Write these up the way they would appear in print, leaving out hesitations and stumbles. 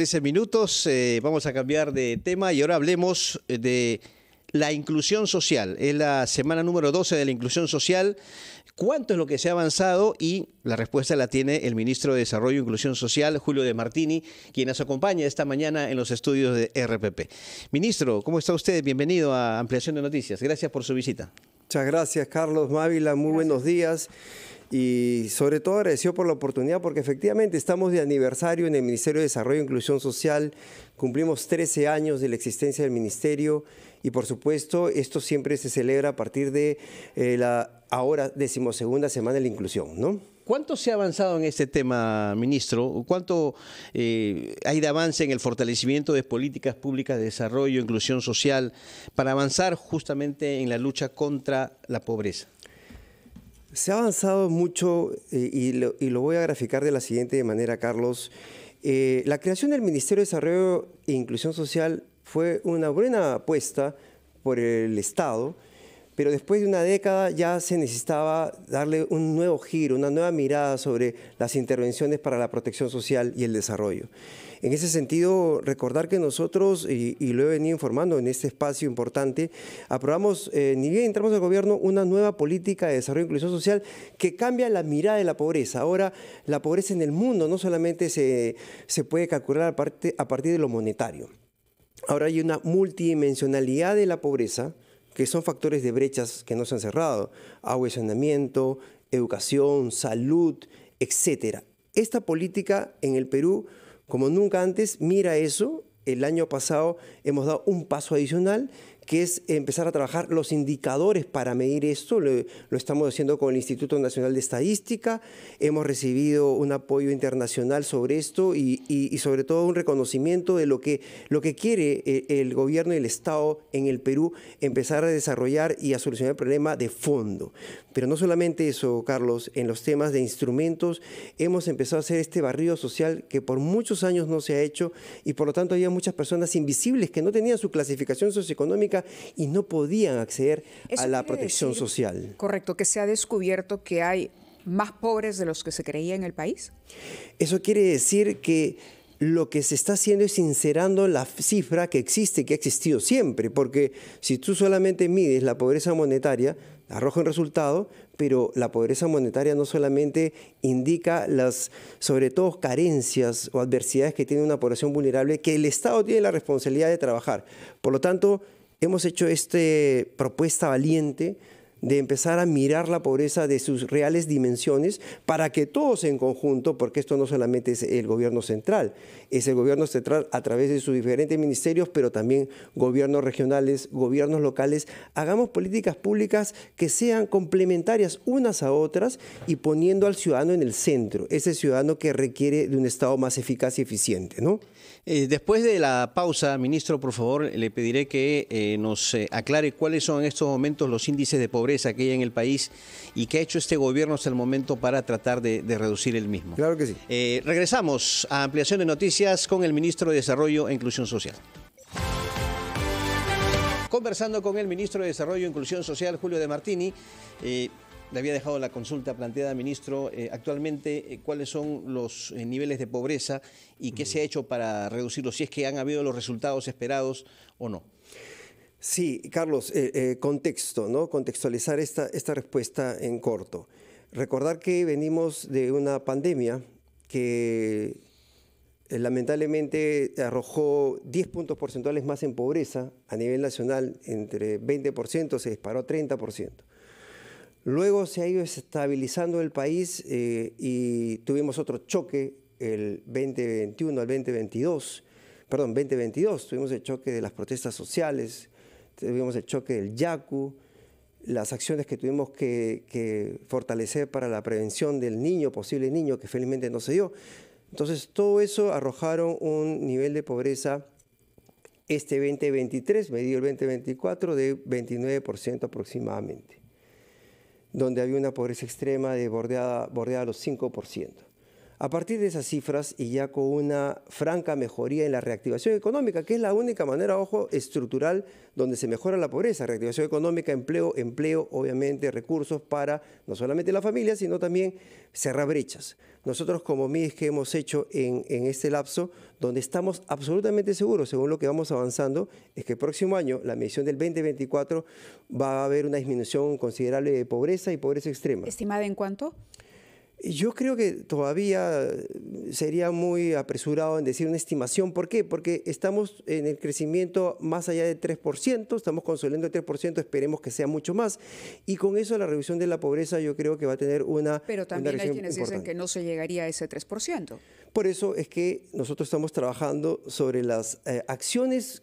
13 minutos. Vamos a cambiar de tema y ahora hablemos de la inclusión social. Es la semana número 12 de la inclusión social. ¿Cuánto es lo que se ha avanzado? Y la respuesta la tiene el ministro de Desarrollo e Inclusión Social, Julio De Martini, quien nos acompaña esta mañana en los estudios de RPP. Ministro, ¿cómo está usted? Bienvenido a Ampliación de Noticias. Gracias por su visita. Muchas gracias, Carlos Mávila. Muy buenos días. Y sobre todo agradecido por la oportunidad porque efectivamente estamos de aniversario en el Ministerio de Desarrollo e Inclusión Social. Cumplimos 13 años de la existencia del Ministerio y por supuesto esto siempre se celebra a partir de la ahora 12ª Semana de la Inclusión, ¿no? ¿Cuánto se ha avanzado en este tema, ministro? ¿Cuánto hay de avance en el fortalecimiento de políticas públicas de desarrollo e inclusión social para avanzar justamente en la lucha contra la pobreza? Se ha avanzado mucho y lo voy a graficar de la siguiente manera, Carlos. La creación del Ministerio de Desarrollo e Inclusión Social fue una buena apuesta por el Estado, pero después de una década ya se necesitaba darle un nuevo giro, una nueva mirada sobre las intervenciones para la protección social y el desarrollo. En ese sentido, recordar que nosotros, y lo he venido informando en este espacio importante, aprobamos, ni bien entramos al gobierno, una nueva política de desarrollo e inclusión social que cambia la mirada de la pobreza. Ahora, la pobreza en el mundo no solamente se puede calcular a partir de lo monetario. Ahora hay una multidimensionalidad de la pobreza, que son factores de brechas que no se han cerrado, agua y saneamiento, educación, salud, etc. Esta política en el Perú, como nunca antes, mira eso. El año pasado hemos dado un paso adicional, que es empezar a trabajar los indicadores para medir esto. Lo estamos haciendo con el Instituto Nacional de Estadística. Hemos recibido un apoyo internacional sobre esto y sobre todo un reconocimiento de lo que quiere el gobierno y el Estado en el Perú, empezar a desarrollar y a solucionar el problema de fondo. Pero no solamente eso, Carlos, en los temas de instrumentos hemos empezado a hacer este barrido social que por muchos años no se ha hecho y por lo tanto había muchas personas invisibles que no tenían su clasificación socioeconómica y no podían acceder a la protección social. Correcto, que se ha descubierto que hay más pobres de los que se creía en el país. Eso quiere decir que lo que se está haciendo es sincerando la cifra que existe, que ha existido siempre, porque si tú solamente mides la pobreza monetaria, arroja un resultado, pero la pobreza monetaria no solamente indica las, sobre todo, carencias o adversidades que tiene una población vulnerable, que el Estado tiene la responsabilidad de trabajar. Por lo tanto, hemos hecho esta propuesta valiente de empezar a mirar la pobreza de sus reales dimensiones para que todos en conjunto, porque esto no solamente es el gobierno central, es el gobierno central a través de sus diferentes ministerios, pero también gobiernos regionales, gobiernos locales, hagamos políticas públicas que sean complementarias unas a otras y poniendo al ciudadano en el centro, ese ciudadano que requiere de un Estado más eficaz y eficiente, ¿no? Después de la pausa, ministro, por favor, le pediré que nos aclare cuáles son en estos momentos los índices de pobreza que hay en el país y qué ha hecho este gobierno hasta el momento para tratar de reducir el mismo. Claro que sí. Regresamos a Ampliación de Noticias con el ministro de Desarrollo e Inclusión Social. Conversando con el ministro de Desarrollo e Inclusión Social, Julio De Martini. Le había dejado la consulta planteada, ministro, actualmente cuáles son los niveles de pobreza y qué se ha hecho para reducirlos, si es que han habido los resultados esperados o no. Sí, Carlos, contexto, ¿no? Contextualizar esta respuesta en corto. Recordar que venimos de una pandemia que lamentablemente arrojó 10 puntos porcentuales más en pobreza a nivel nacional, entre 20% se disparó a 30%. Luego se ha ido estabilizando el país y tuvimos otro choque el 2021 al 2022, perdón, 2022, tuvimos el choque de las protestas sociales, tuvimos el choque del Yaku, las acciones que tuvimos que fortalecer para la prevención del niño, posible niño, que felizmente no se dio. Entonces, todo eso arrojaron un nivel de pobreza este 2023, medido el 2024, de 29% aproximadamente, donde había una pobreza extrema de bordeada a los 5%. A partir de esas cifras y ya con una franca mejoría en la reactivación económica, que es la única manera, ojo, estructural donde se mejora la pobreza, reactivación económica, empleo, obviamente recursos para no solamente la familia, sino también cerrar brechas. Nosotros como MIDIS, que hemos hecho en este lapso, donde estamos absolutamente seguros, según lo que vamos avanzando, es que el próximo año, la medición del 2024, va a haber una disminución considerable de pobreza y pobreza extrema. ¿Estimada en cuánto? Yo creo que todavía sería muy apresurado en decir una estimación. ¿Por qué? Porque estamos en el crecimiento más allá del 3%, estamos consolidando el 3%, esperemos que sea mucho más. Y con eso la reducción de la pobreza yo creo que va a tener una Pero también hay quienes importante. dicen que no se llegaría a ese 3%. Por eso es que nosotros estamos trabajando sobre las acciones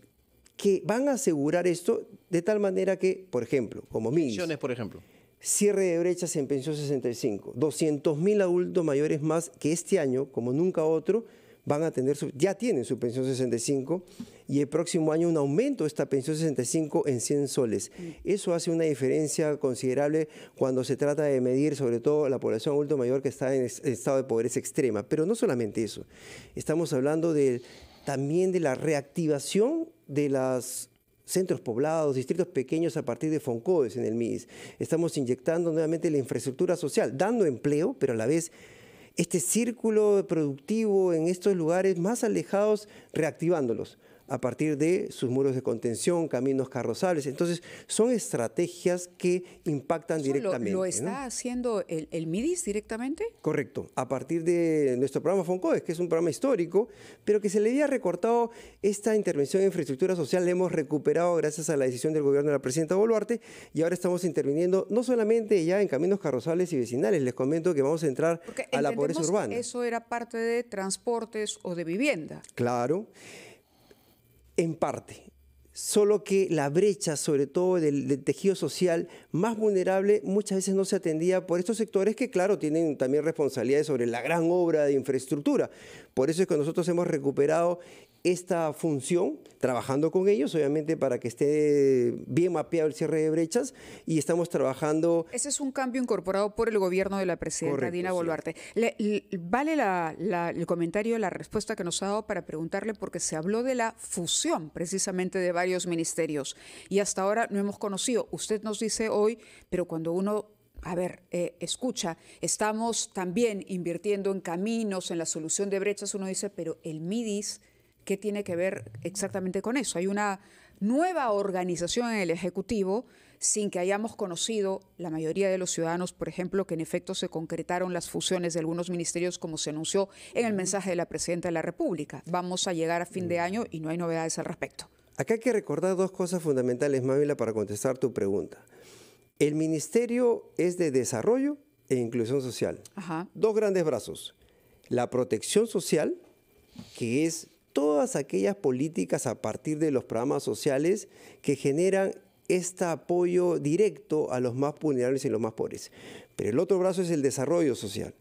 que van a asegurar esto de tal manera que, por ejemplo, como MIDIS, Acciones, por ejemplo. cierre de brechas en pensión 65, 200.000 adultos mayores más que este año, como nunca otro, van a tener ya tienen su pensión 65 y el próximo año un aumento de esta pensión 65 en 100 soles. Eso hace una diferencia considerable cuando se trata de medir sobre todo la población adulto mayor que está en estado de pobreza extrema. Pero no solamente eso, estamos hablando también de la reactivación de los centros poblados, distritos pequeños a partir de FONCODES en el MIDIS. Estamos inyectando nuevamente la infraestructura social, dando empleo, pero a la vez este círculo productivo en estos lugares más alejados, reactivándolos a partir de sus muros de contención, caminos carrozables. Entonces, son estrategias que impactan directamente. ¿Lo está haciendo el MIDIS directamente? Correcto. A partir de nuestro programa FONCODES, que es un programa histórico, pero que se le había recortado esta intervención en infraestructura social, la hemos recuperado gracias a la decisión del gobierno de la presidenta Boluarte, y ahora estamos interviniendo no solamente ya en caminos carrozables y vecinales, les comento que vamos a entrar a la pobreza urbana. Eso era parte de transportes o de vivienda. Claro. En parte, solo que la brecha, sobre todo del tejido social más vulnerable, muchas veces no se atendía por estos sectores que, claro, tienen también responsabilidades sobre la gran obra de infraestructura. Por eso es que nosotros hemos recuperado esta función, trabajando con ellos, obviamente, para que esté bien mapeado el cierre de brechas, y estamos trabajando... Ese es un cambio incorporado por el gobierno de la presidenta Correcto, Dina Boluarte. Vale el comentario, la respuesta que nos ha dado para preguntarle, porque se habló de la fusión precisamente de varios ministerios y hasta ahora no hemos conocido. Usted nos dice hoy, pero cuando uno... escucha, estamos también invirtiendo en caminos, en la solución de brechas, uno dice, pero el MIDIS, ¿qué tiene que ver exactamente con eso? Hay una nueva organización en el Ejecutivo sin que hayamos conocido la mayoría de los ciudadanos, por ejemplo, que en efecto se concretaron las fusiones de algunos ministerios como se anunció en el mensaje de la Presidenta de la República. Vamos a llegar a fin de año y no hay novedades al respecto. Acá hay que recordar dos cosas fundamentales, Mávila, para contestar tu pregunta. El Ministerio es de Desarrollo e Inclusión Social. Ajá. Dos grandes brazos. La protección social, que es todas aquellas políticas a partir de los programas sociales que generan este apoyo directo a los más vulnerables y los más pobres. Pero el otro brazo es el desarrollo social.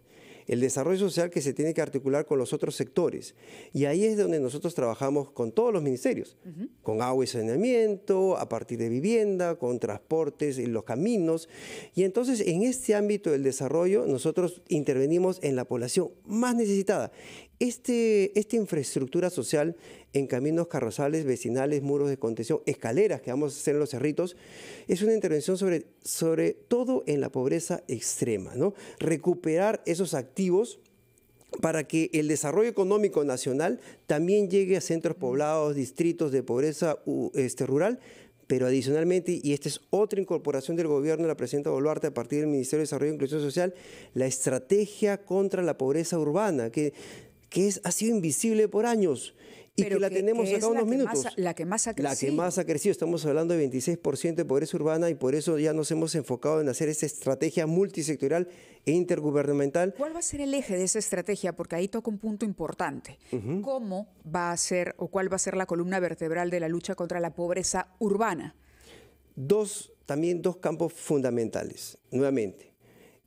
El desarrollo social que se tiene que articular con los otros sectores. Y ahí es donde nosotros trabajamos con todos los ministerios, con agua y saneamiento, a partir de vivienda, con transportes y los caminos. Y entonces en este ámbito del desarrollo nosotros intervenimos en la población más necesitada. Esta infraestructura social en caminos carrozables, vecinales, muros de contención, escaleras que vamos a hacer en los cerritos, es una intervención sobre todo en la pobreza extrema, ¿no? Recuperar esos activos para que el desarrollo económico nacional también llegue a centros poblados, distritos de pobreza rural, pero adicionalmente, y esta es otra incorporación del gobierno de la presidenta Boluarte a partir del Ministerio de Desarrollo e Inclusión Social, la estrategia contra la pobreza urbana, que ha sido invisible por años y que la tenemos acá unos minutos. La que más ha crecido. La que más ha crecido. Estamos hablando de 26% de pobreza urbana y por eso ya nos hemos enfocado en hacer esta estrategia multisectorial e intergubernamental. ¿Cuál va a ser el eje de esa estrategia? Porque ahí toca un punto importante. ¿Cómo va a ser o cuál va a ser la columna vertebral de la lucha contra la pobreza urbana? También dos campos fundamentales, nuevamente.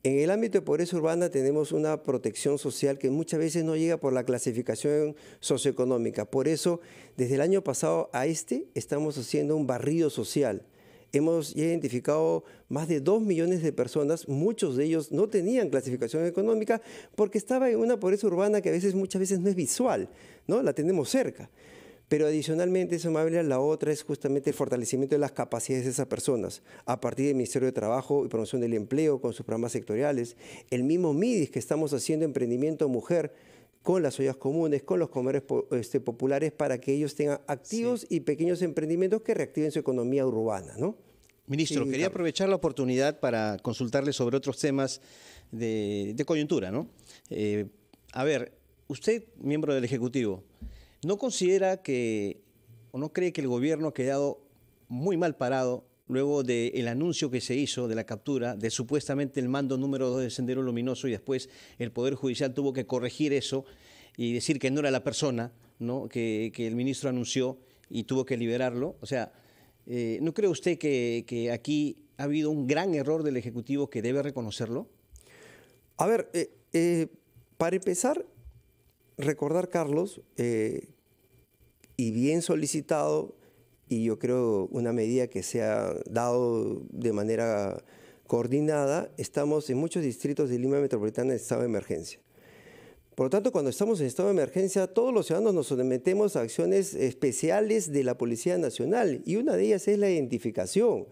En el ámbito de pobreza urbana tenemos una protección social que muchas veces no llega por la clasificación socioeconómica. Por eso, desde el año pasado a estamos haciendo un barrido social hemos ya identificado más de 2 millones de personas, muchos de ellos no tenían clasificación económica porque estaba en una pobreza urbana que muchas veces no es visual, ¿no? La tenemos cerca. Pero adicionalmente, eso, Mabel, la otra es justamente el fortalecimiento de las capacidades de esas personas a partir del Ministerio de Trabajo y Promoción del Empleo con sus programas sectoriales, el mismo MIDIS que estamos haciendo emprendimiento mujer con las ollas comunes, con los comercios populares para que ellos tengan activos y pequeños emprendimientos que reactiven su economía urbana, ¿no? Ministro, quería aprovechar la oportunidad para consultarle sobre otros temas de coyuntura, ¿no? A ver, usted, miembro del Ejecutivo, ¿no considera o no cree que el gobierno ha quedado muy mal parado luego del anuncio que se hizo de la captura de supuestamente el mando número 2 de Sendero Luminoso y después el Poder Judicial tuvo que corregir eso y decir que no era la persona, ¿no? que el ministro anunció y tuvo que liberarlo? O sea, ¿no cree usted que aquí ha habido un gran error del Ejecutivo que debe reconocerlo? A ver, para empezar, recordar, Carlos, y bien solicitado, y yo creo una medida que se ha dado de manera coordinada, estamos en muchos distritos de Lima Metropolitana en estado de emergencia. Por lo tanto, cuando estamos en estado de emergencia, todos los ciudadanos nos sometemos a acciones especiales de la Policía Nacional, y una de ellas es la identificación.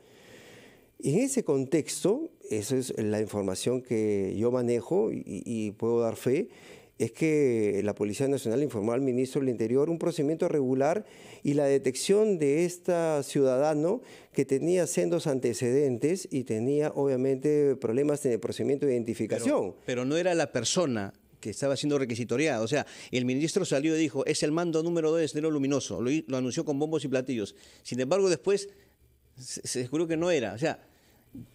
En ese contexto, esa es la información que yo manejo y puedo dar fe, es que la Policía Nacional informó al ministro del Interior un procedimiento regular y la detección de este ciudadano que tenía sendos antecedentes y tenía obviamente problemas en el procedimiento de identificación. Pero no era la persona que estaba siendo requisitoriada. O sea, el ministro salió y dijo, es el mando número 2 de Sendero Luminoso. Lo anunció con bombos y platillos. Sin embargo, después se descubrió que no era. O sea,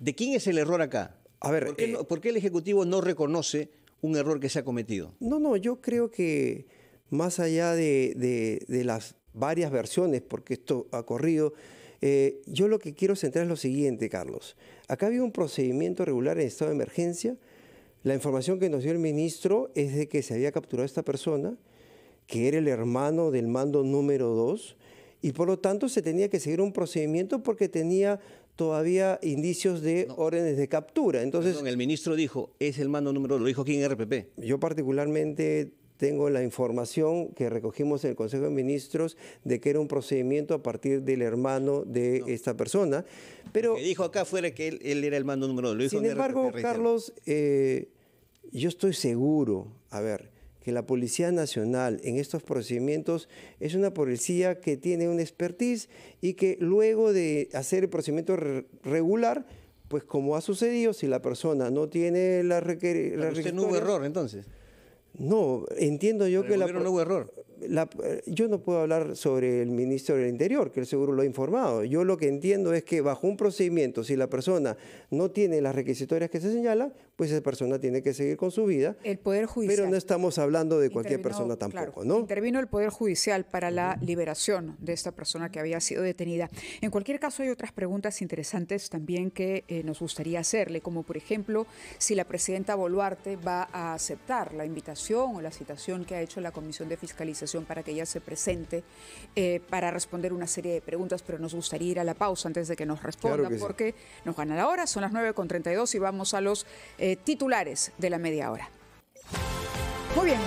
¿de quién es el error acá? A ver, ¿Por qué el Ejecutivo no reconoce un error que se ha cometido? No, yo creo que más allá de las varias versiones, porque esto ha corrido, yo lo que quiero centrar es lo siguiente, Carlos. Acá había un procedimiento regular en estado de emergencia. La información que nos dio el ministro es de que se había capturado a esta persona, que era el hermano del mando número 2, y por lo tanto se tenía que seguir un procedimiento porque tenía todavía indicios de órdenes de captura. Entonces, perdón, el ministro dijo, es el mando número 2, lo dijo aquí en RPP. Yo particularmente tengo la información que recogimos en el Consejo de Ministros de que era un procedimiento a partir del hermano de esta persona. Pero lo que dijo acá fuera que él era el mando número 2. Lo dijo sin embargo, RPP, Carlos, yo estoy seguro, que la Policía Nacional en estos procedimientos es una policía que tiene una expertise y que luego de hacer el procedimiento regular, pues como ha sucedido, si la persona no tiene la requerida... ¿Usted no hubo error entonces? No, entiendo yo que no hubo error. Yo no puedo hablar sobre el ministro del Interior, que él seguro lo ha informado. Yo lo que entiendo es que bajo un procedimiento, si la persona no tiene las requisitorias que se señala, pues esa persona tiene que seguir con su vida. El Poder Judicial. Pero no estamos hablando de cualquier persona tampoco, claro, ¿no? Intervino el Poder Judicial para la liberación de esta persona que había sido detenida. En cualquier caso, hay otras preguntas interesantes también que nos gustaría hacerle, como por ejemplo, si la presidenta Boluarte va a aceptar la invitación o la citación que ha hecho la Comisión de Fiscalización para que ella se presente para responder una serie de preguntas, pero nos gustaría ir a la pausa antes de que nos responda, claro que porque nos gana la hora, son las 9:32 y vamos a los titulares de la media hora. Muy bien.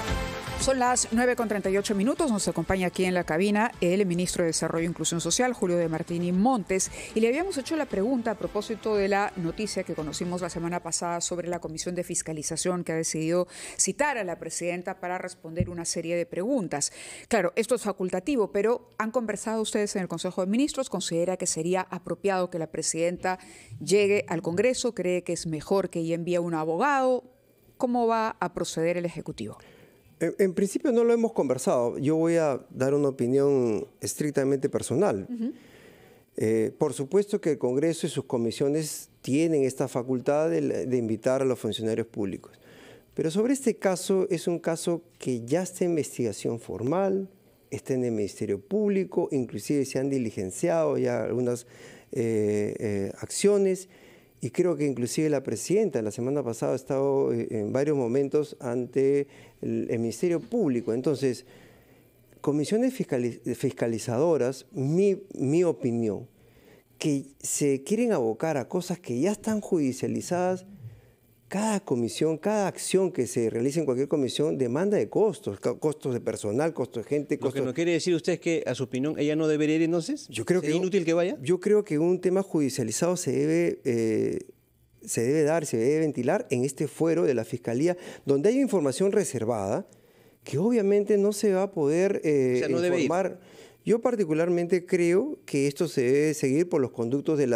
Son las 9:38. Nos acompaña aquí en la cabina el ministro de Desarrollo e Inclusión Social, Julio de Martini Montes. Y le habíamos hecho la pregunta a propósito de la noticia que conocimos la semana pasada sobre la Comisión de Fiscalización que ha decidido citar a la presidenta para responder una serie de preguntas. Claro, esto es facultativo, pero ¿han conversado ustedes en el Consejo de Ministros? ¿Considera que sería apropiado que la presidenta llegue al Congreso? ¿Cree que es mejor que ella envíe un abogado? ¿Cómo va a proceder el Ejecutivo? En principio no lo hemos conversado. Yo voy a dar una opinión estrictamente personal. Por supuesto que el Congreso y sus comisiones tienen esta facultad de invitar a los funcionarios públicos. Pero sobre este caso, es un caso que ya está en investigación formal, está en el Ministerio Público, inclusive se han diligenciado ya algunas acciones. Y creo que inclusive la presidenta la semana pasada ha estado en varios momentos ante el Ministerio Público. Entonces, comisiones fiscalizadoras, mi opinión, que se quieren abocar a cosas que ya están judicializadas. Cada comisión, cada acción que se realice en cualquier comisión demanda de costos, costos de personal, costos de gente. Lo que no quiere decir usted es que, a su opinión, ella no debería ir entonces. Yo creo ¿Sería inútil que vaya? Yo creo que un tema judicializado se debe ventilar en este fuero de la Fiscalía, donde hay información reservada que obviamente no se va a poder no debe informar. Yo particularmente creo que esto se debe seguir por los conductos del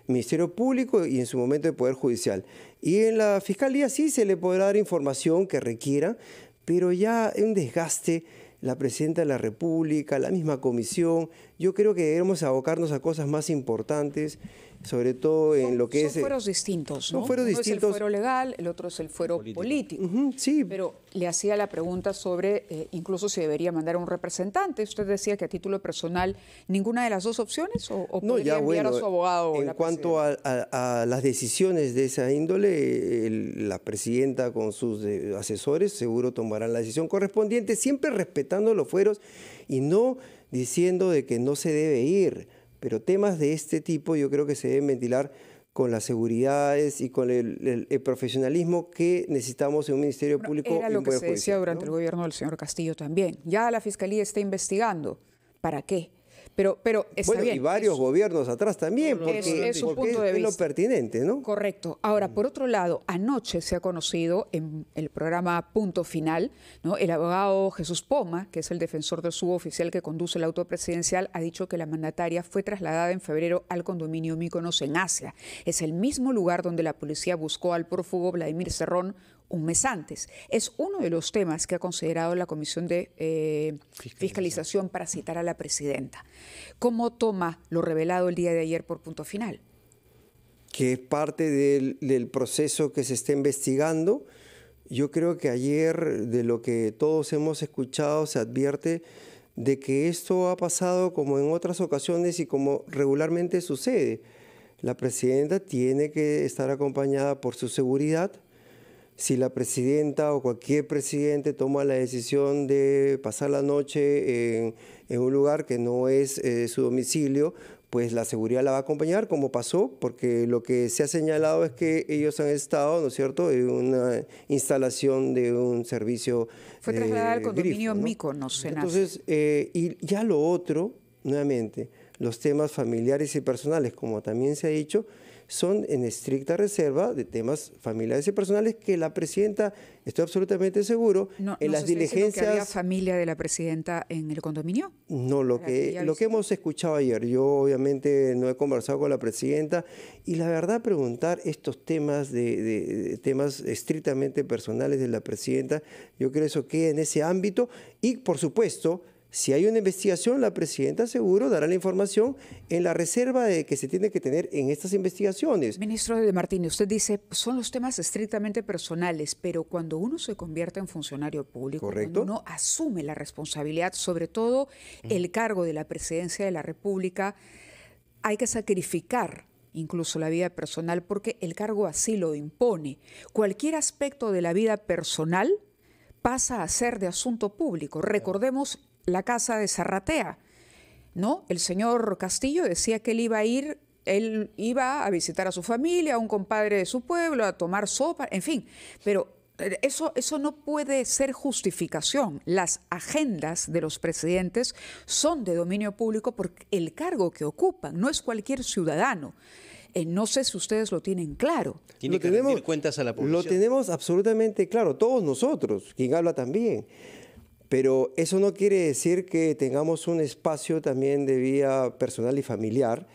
Ministerio Público y en su momento del Poder Judicial. Y en la Fiscalía sí se le podrá dar información que requiera, pero ya un desgaste, la Presidenta de la República, la misma comisión, yo creo que debemos abocarnos a cosas más importantes, sobre todo en lo que es... Son fueros distintos, ¿no? Son fueros distintos. Uno es el fuero legal, el otro es el fuero político. Sí. Pero le hacía la pregunta sobre incluso si debería mandar a un representante. Usted decía que a título personal, ¿ninguna de las dos opciones? ¿O no, podría ya, enviar a su abogado? En cuanto a las decisiones de esa índole, la Presidenta con sus asesores seguro tomarán la decisión correspondiente, siempre respetando los fueros y no diciendo de que no se debe ir. Pero temas de este tipo yo creo que se deben ventilar con las seguridades y con el profesionalismo que necesitamos en un Ministerio Público. Era lo que se decía durante ¿no? el gobierno del señor Castillo también. Ya la Fiscalía está investigando. ¿Para qué? Pero está bueno, bien. y varios gobiernos atrás también, porque es un punto de vista. Es lo pertinente, ¿no? Correcto. Ahora, por otro lado, anoche se ha conocido en el programa Punto Final, ¿no? El abogado Jesús Poma, que es el defensor del suboficial que conduce el auto presidencial, ha dicho que la mandataria fue trasladada en febrero al condominio Mykonos en Asia. Es el mismo lugar donde la policía buscó al prófugo Vladimir Cerrón un mes antes. Es uno de los temas que ha considerado la Comisión de Fiscalización para citar a la presidenta. ¿Cómo toma lo revelado el día de ayer por Punto Final? Que es parte del proceso que se está investigando. Yo creo que ayer, de lo que todos hemos escuchado, se advierte de que esto ha pasado como en otras ocasiones y como regularmente sucede. La presidenta tiene que estar acompañada por su seguridad. Si la presidenta o cualquier presidente toma la decisión de pasar la noche en un lugar que no es su domicilio, pues la seguridad la va a acompañar, como pasó, porque lo que se ha señalado es que ellos han estado, ¿no es cierto?, en una instalación de un servicio. Fue trasladada al condominio Grifo, ¿no? Mykonos. Entonces, y ya lo otro, nuevamente, los temas familiares y personales, como también se ha dicho, son en estricta reserva de temas familiares y personales que la presidenta, estoy absolutamente seguro, en las diligencias... ¿Que había familia de la presidenta en el condominio? No, lo que hemos escuchado ayer. Yo obviamente no he conversado con la presidenta y la verdad preguntar estos temas de temas estrictamente personales de la presidenta, yo creo que eso queda en ese ámbito y por supuesto... Si hay una investigación, la presidenta seguro dará la información en la reserva que se tiene que tener en estas investigaciones. Ministro de Martínez, usted dice, son los temas estrictamente personales, pero cuando uno se convierte en funcionario público, ¿correcto?, cuando uno asume la responsabilidad, sobre todo el cargo de la presidencia de la República, hay que sacrificar incluso la vida personal porque el cargo así lo impone. Cualquier aspecto de la vida personal pasa a ser de asunto público. Recordemos la casa de Zarratea, ¿no? El señor Castillo decía que él iba a visitar a su familia, a un compadre de su pueblo, a tomar sopa, en fin, pero eso no puede ser justificación. Las agendas de los presidentes son de dominio público porque el cargo que ocupan no es cualquier ciudadano. No sé si ustedes lo tienen claro. Tiene que rendir cuentas a la población. Lo tenemos absolutamente claro, todos nosotros, quien habla también. Pero eso no quiere decir que tengamos un espacio también de vida personal y familiar,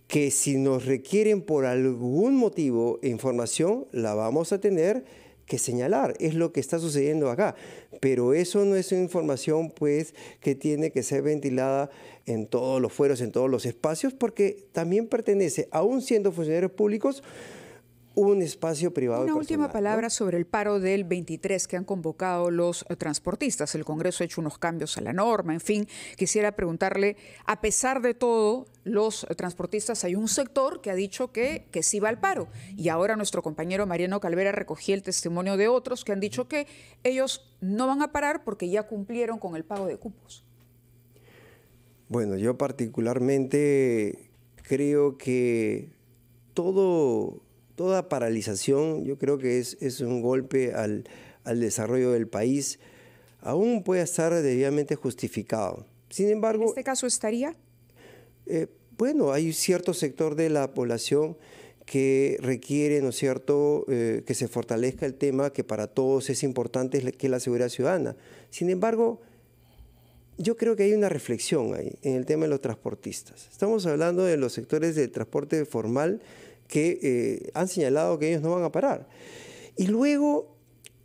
que si nos requieren por algún motivo información, la vamos a tener que señalar. Es lo que está sucediendo acá. Pero eso no es una información pues, que tiene que ser ventilada en todos los fueros, en todos los espacios, porque también pertenece, aún siendo funcionarios públicos, un espacio privado. Una última personal, palabra, ¿no?, sobre el paro del 23 que han convocado los transportistas. El Congreso ha hecho unos cambios a la norma, en fin. Quisiera preguntarle, a pesar de todo, los transportistas, hay un sector que ha dicho que sí va al paro. Y ahora nuestro compañero Mariano Calvera recogía el testimonio de otros que han dicho que ellos no van a parar porque ya cumplieron con el pago de cupos. Bueno, yo particularmente creo que toda paralización, yo creo que es un golpe al desarrollo del país, aún puede estar debidamente justificado. Sin embargo... ¿En este caso estaría? Bueno, hay cierto sector de la población que requiere, ¿no es cierto?, que se fortalezca el tema, que para todos es importante, que es la seguridad ciudadana. Sin embargo, yo creo que hay una reflexión ahí en el tema de los transportistas. Estamos hablando de los sectores del transporte formal que han señalado que ellos no van a parar. Y luego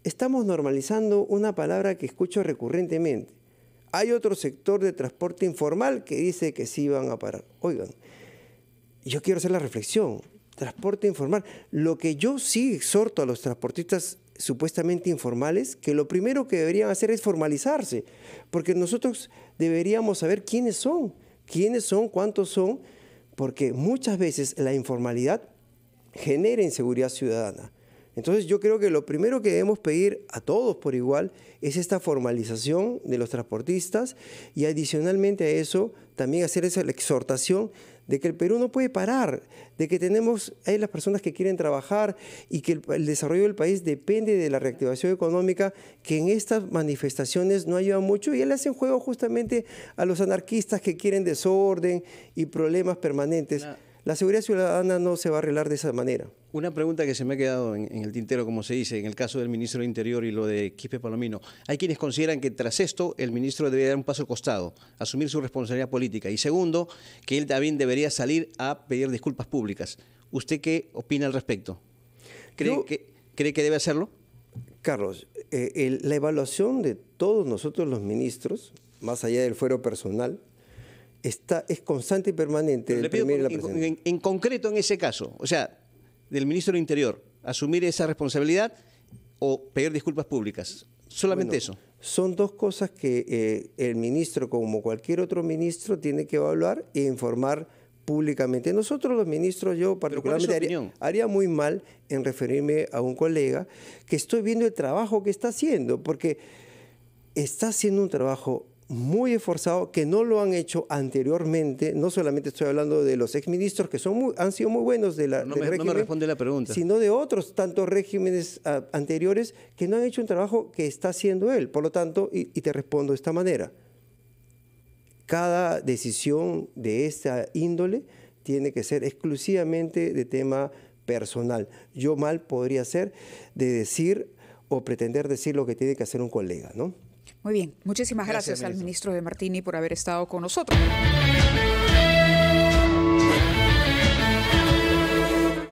estamos normalizando una palabra que escucho recurrentemente. Hay otro sector de transporte informal que dice que sí van a parar. Oigan, yo quiero hacer la reflexión. Transporte informal. Lo que yo sí exhorto a los transportistas supuestamente informales, que lo primero que deberían hacer es formalizarse, porque nosotros deberíamos saber quiénes son, cuántos son, porque muchas veces la informalidad genera inseguridad ciudadana. Entonces yo creo que lo primero que debemos pedir a todos por igual es esta formalización de los transportistas y adicionalmente a eso también hacer esa exhortación de que el Perú no puede parar, de que hay las personas que quieren trabajar y que el desarrollo del país depende de la reactivación económica, que en estas manifestaciones no ayudan mucho y le hacen juego justamente a los anarquistas que quieren desorden y problemas permanentes. La seguridad ciudadana no se va a arreglar de esa manera. Una pregunta que se me ha quedado en el tintero, como se dice, en el caso del ministro del Interior y lo de Quispe Palomino. Hay quienes consideran que tras esto el ministro debería dar un paso al costado, asumir su responsabilidad política. Y segundo, que él también debería salir a pedir disculpas públicas. ¿Usted qué opina al respecto? ¿Cree que debe hacerlo? Carlos, la evaluación de todos nosotros los ministros, más allá del fuero personal, es constante y permanente. Le pido en concreto en ese caso, o sea, del ministro del Interior, asumir esa responsabilidad o pedir disculpas públicas. Solamente eso. Son dos cosas que el ministro, como cualquier otro ministro, tiene que evaluar e informar públicamente. Nosotros los ministros, yo particularmente haría muy mal en referirme a un colega que estoy viendo el trabajo que está haciendo, porque está haciendo un trabajo muy esforzado, que no lo han hecho anteriormente. No solamente estoy hablando de los exministros, que han sido muy buenos del régimen, no me responde la pregunta, sino de otros tantos regímenes anteriores que no han hecho un trabajo que está haciendo él. Por lo tanto, y te respondo de esta manera, cada decisión de esta índole tiene que ser exclusivamente de tema personal. Yo mal podría ser de decir o pretender decir lo que tiene que hacer un colega, ¿no? Muy bien, muchísimas gracias al ministro De Martini por haber estado con nosotros.